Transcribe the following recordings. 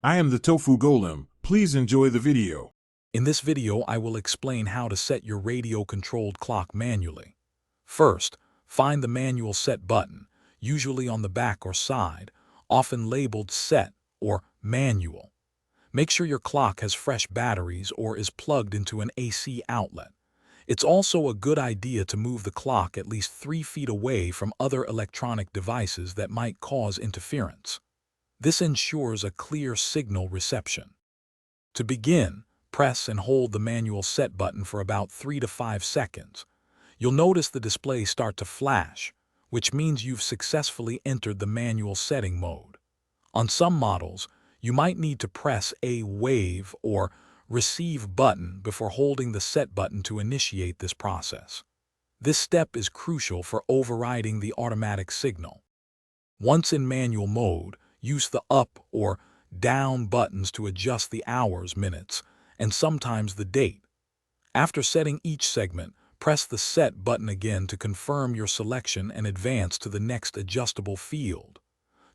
I am the Tofu Golem. Please enjoy the video. In this video, I will explain how to set your radio-controlled clock manually. First, find the manual set button, usually on the back or side, often labeled Set or Manual. Make sure your clock has fresh batteries or is plugged into an AC outlet. It's also a good idea to move the clock at least 3 feet away from other electronic devices that might cause interference. This ensures a clear signal reception. To begin, press and hold the manual set button for about 3 to 5 seconds. You'll notice the display start to flash, which means you've successfully entered the manual setting mode. On some models, you might need to press a wave or receive button before holding the set button to initiate this process. This step is crucial for overriding the automatic signal. Once in manual mode, use the up or down buttons to adjust the hours, minutes, and sometimes the date. After setting each segment, press the Set button again to confirm your selection and advance to the next adjustable field.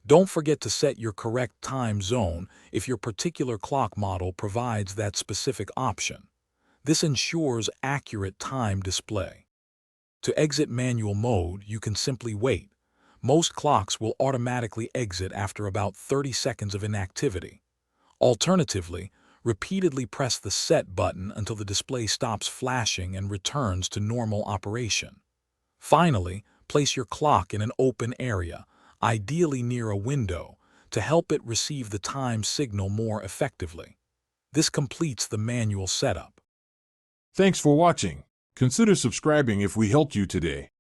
Don't forget to set your correct time zone if your particular clock model provides that specific option. This ensures accurate time display. To exit manual mode, you can simply wait. Most clocks will automatically exit after about 30 seconds of inactivity. Alternatively, repeatedly press the Set button until the display stops flashing and returns to normal operation. Finally, place your clock in an open area, ideally near a window, to help it receive the time signal more effectively. This completes the manual setup. Thanks for watching. Consider subscribing if we helped you today.